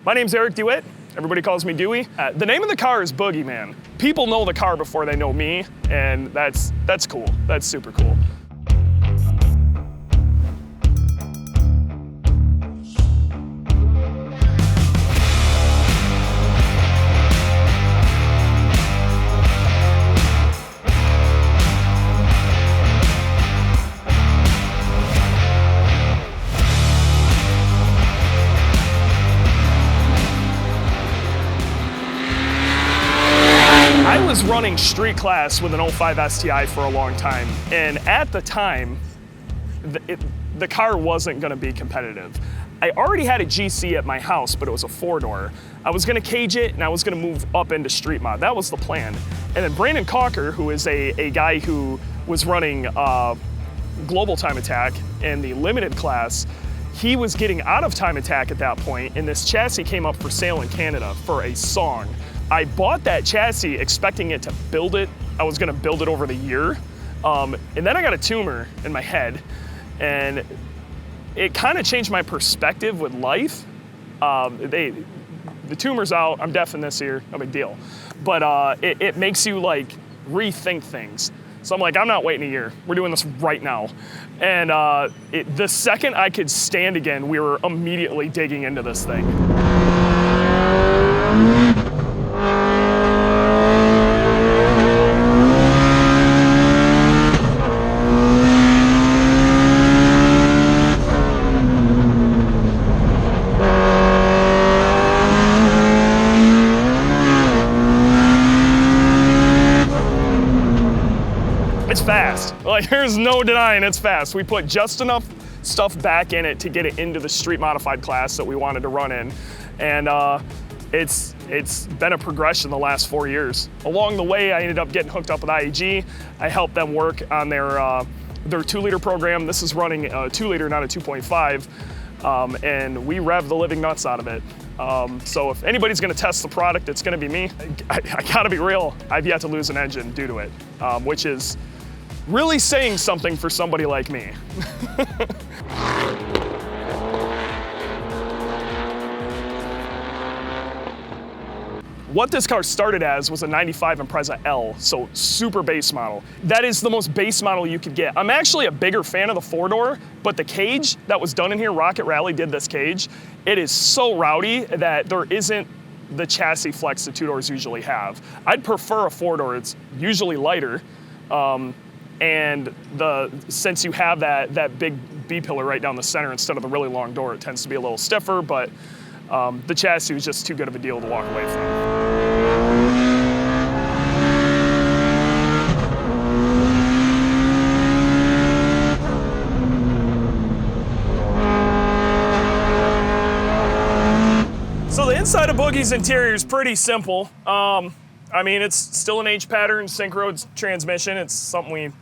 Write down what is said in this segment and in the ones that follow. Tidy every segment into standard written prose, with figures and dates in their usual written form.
My name's Dewitt. Everybody calls me Dewey. The name of the car is Boogeyman. People know the car before they know me, and that's cool. That's super cool. I was running street class with an 05 STi for a long time, and at the time, the car wasn't gonna be competitive. I already had a GC at my house, but it was a 4-door. I was gonna cage it, and I was gonna move up into street mod. That was the plan. And then Brandon Cocker, who is a guy who was running global time attack in the limited class, he was getting out of time attack at that point, and this chassis came up for sale in Canada for a song. I bought that chassis expecting it to build it. I was gonna build it over the year. And then I got a tumor in my head, and it kind of changed my perspective with life. The tumor's out, I'm deaf in this ear, no big deal. But it makes you like rethink things. So I'm like, I'm not waiting a year, we're doing this right now. And the second I could stand again, we were immediately digging into this thing. It's fast. Like, there's no denying it's fast. We put just enough stuff back in it to get it into the street modified class that we wanted to run in. And it's been a progression the last 4 years. Along the way, I ended up getting hooked up with IAG. I helped them work on their 2-liter program. This is running a 2-liter, not a 2.5. And we rev the living nuts out of it. So if anybody's gonna test the product, it's gonna be me. I gotta be real, I've yet to lose an engine due to it, which is really saying something for somebody like me. What this car started as was a 95 Impreza L, so super base model. That is the most base model you could get. I'm actually a bigger fan of the 4-door, but the cage that was done in here, Rocket Rally did this cage, it is so rowdy that there isn't the chassis flex the 2-doors usually have. I'd prefer a 4-door, it's usually lighter, and since you have that big B-pillar right down the center instead of the really long door, it tends to be a little stiffer, but the chassis was just too good of a deal to walk away from. So the inside of Boogie's interior is pretty simple. I mean, it's still an H-pattern synchro transmission. It's something we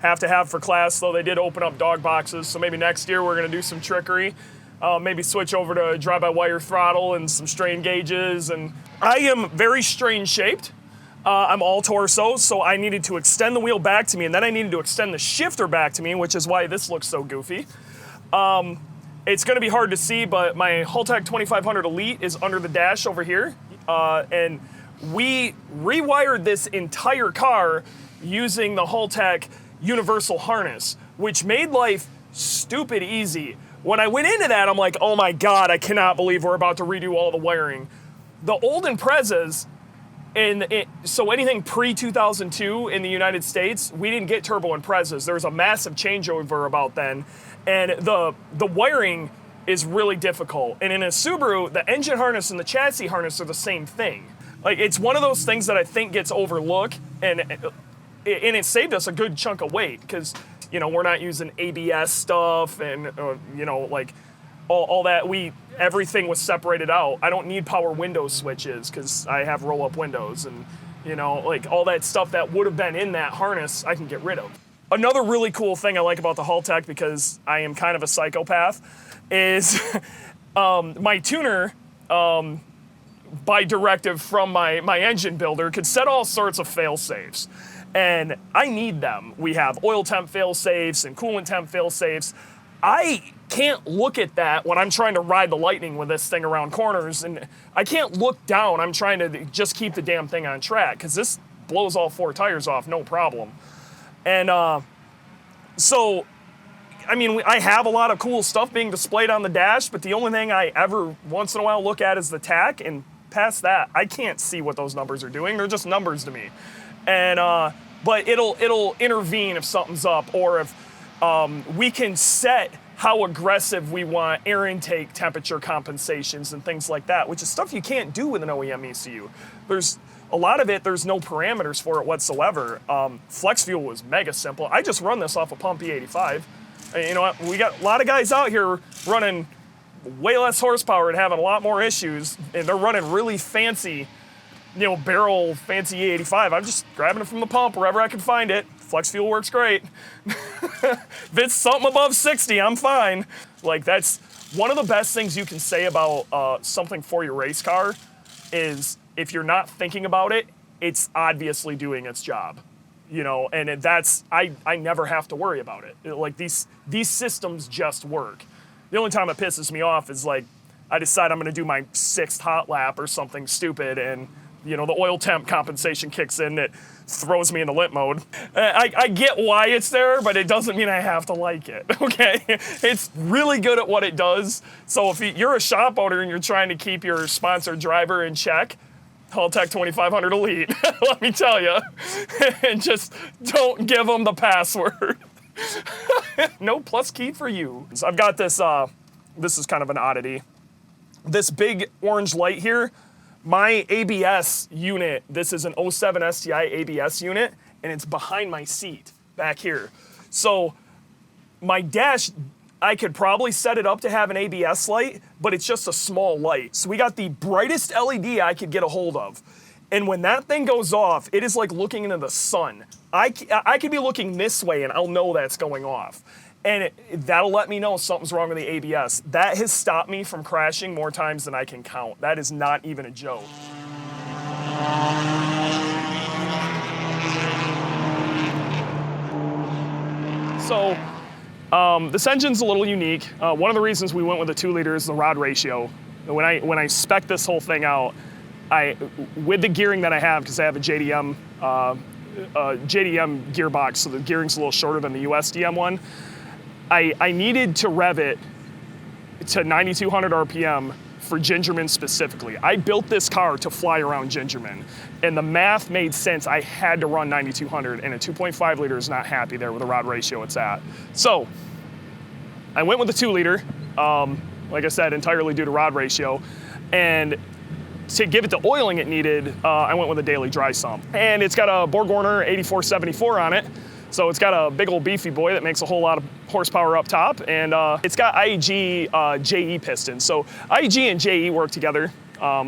have to have for class, though they did open up dog boxes, so maybe next year we're gonna do some trickery. Maybe switch over to drive-by-wire throttle and some strain gauges. And I am very strain shaped. I'm all torso, so I needed to extend the wheel back to me, and then I needed to extend the shifter back to me, which is why this looks so goofy. It's gonna be hard to see, but my Haltech 2500 Elite is under the dash over here. And we rewired this entire car using the Haltech universal harness, which made life stupid easy. When I went into that, I'm like, oh my God, I cannot believe we're about to redo all the wiring. The old Imprezas, so anything pre-2002 in the United States, we didn't get turbo Imprezas. There was a massive changeover about then, and the wiring is really difficult. And in a Subaru, the engine harness and the chassis harness are the same thing. Like, it's one of those things that I think gets overlooked, and it saved us a good chunk of weight, because you know, we're not using ABS stuff and, you know, like all that. Everything was separated out. I don't need power window switches because I have roll-up windows, and, you know, like all that stuff that would have been in that harness, I can get rid of. Another really cool thing I like about the Haltech, because I am kind of a psychopath, is my tuner, by directive from my engine builder, could set all sorts of fail-safes. And I need them. We have oil temp fail-safes and coolant temp fail-safes. I can't look at that when I'm trying to ride the lightning with this thing around corners, and I can't look down. I'm trying to just keep the damn thing on track, because this blows all 4 tires off, no problem. And so, I mean, I have a lot of cool stuff being displayed on the dash, but the only thing I ever once in a while look at is the tach, and past that, I can't see what those numbers are doing. They're just numbers to me. And but it'll intervene if something's up, or if we can set how aggressive we want air intake temperature compensations and things like that, which is stuff you can't do with an OEM ECU. There's a lot of it, there's no parameters for it whatsoever. Flex fuel was mega simple. I just run this off a pump E85. And you know what? We got a lot of guys out here running way less horsepower and having a lot more issues, and they're running really fancy, you know, barrel fancy E85. I'm just grabbing it from the pump wherever I can find it. Flex fuel works great. If it's something above 60, I'm fine. Like, that's one of the best things you can say about something for your race car is if you're not thinking about it, it's obviously doing its job. You know, and I never have to worry about it. Like, these systems just work. The only time it pisses me off is, like, I decide I'm gonna do my 6th hot lap or something stupid, and, you know, the oil temp compensation kicks in, it throws me into limp mode. I get why it's there, but it doesn't mean I have to like it, okay? It's really good at what it does. So if you're a shop owner and you're trying to keep your sponsored driver in check, Haltech 2500 Elite, let me tell you. And just don't give them the password. No plus key for you. So I've got this, this is kind of an oddity. This big orange light here, my ABS unit, this is an 07 STi ABS unit, and it's behind my seat back here. So my dash, I could probably set it up to have an ABS light, but it's just a small light. So we got the brightest LED I could get a hold of. And when that thing goes off, it is like looking into the sun. I could be looking this way and I'll know that's going off. And that'll let me know something's wrong with the ABS. That has stopped me from crashing more times than I can count. That is not even a joke. So, this engine's a little unique. One of the reasons we went with a 2-liter is the rod ratio. When I spec'd this whole thing out, with the gearing that I have, because I have a JDM gearbox, so the gearing's a little shorter than the USDM one, I needed to rev it to 9,200 RPM for Gingerman specifically. I built this car to fly around Gingerman, and the math made sense. I had to run 9,200, and a 2.5 liter is not happy there with the rod ratio it's at. So I went with the 2-liter, like I said, entirely due to rod ratio, and to give it the oiling it needed, I went with a daily dry sump. And it's got a BorgWarner 8474 on it, so it's got a big old beefy boy that makes a whole lot of horsepower up top, and it's got IEG JE pistons. So IEG and JE work together.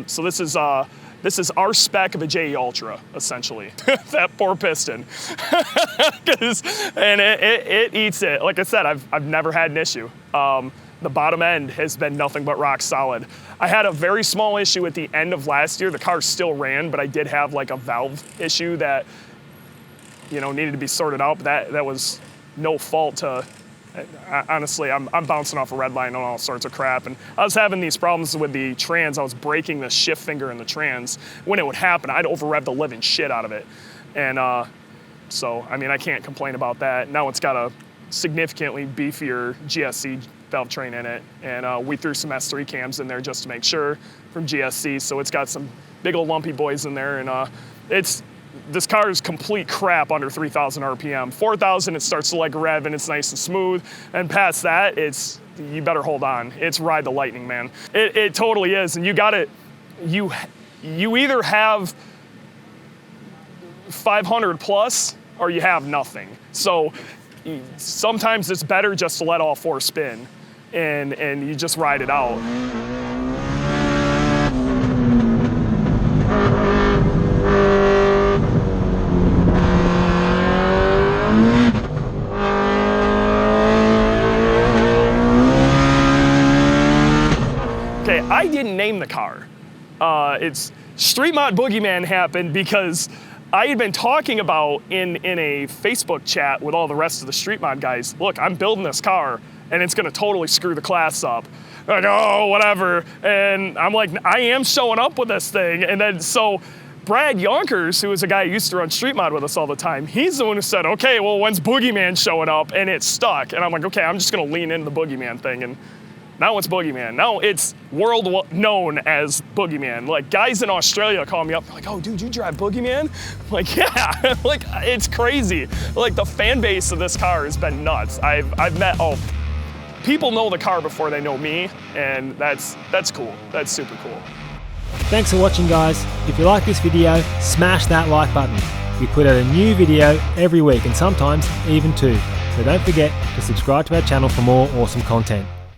So this is our spec of a JE Ultra, essentially. That poor piston. And it eats it. Like I said, I've never had an issue. The bottom end has been nothing but rock solid. I had a very small issue at the end of last year. The car still ran, but I did have like a valve issue that, you know, needed to be sorted out, but that was no fault to, honestly, I'm bouncing off a red line and all sorts of crap. And I was having these problems with the trans. I was breaking the shift finger in the trans. When it would happen, I'd over-rev the living shit out of it. And so, I mean, I can't complain about that. Now it's got a significantly beefier GSC valve train in it. And we threw some S3 cams in there just to make sure from GSC. So it's got some big old lumpy boys in there. And this car is complete crap under 3,000 RPM. 4,000, it starts to like rev and it's nice and smooth. And past that, you better hold on. It's ride the lightning, man. It totally is. And you either have 500 plus or you have nothing. So sometimes it's better just to let all 4 spin and you just ride it out. Okay, I didn't name the car. It's Street Mod Boogeyman happened because I had been talking about in a Facebook chat with all the rest of the Street Mod guys, look, I'm building this car and it's gonna totally screw the class up. Like, oh, whatever. And I'm like, I am showing up with this thing. And then so Brad Yonkers, who was a guy who used to run Street Mod with us all the time, he's the one who said, okay, well, when's Boogeyman showing up? And it's stuck. And I'm like, okay, I'm just gonna lean into the Boogeyman thing. And now it's Boogeyman. Now it's world known as Boogeyman. Like, guys in Australia call me up, like, oh, dude, you drive Boogeyman? I'm like, yeah. Like, it's crazy. Like, the fan base of this car has been nuts. I've met, people know the car before they know me, and that's cool. That's super cool. Thanks for watching, guys. If you like this video, smash that like button. We put out a new video every week, and sometimes even two. So don't forget to subscribe to our channel for more awesome content.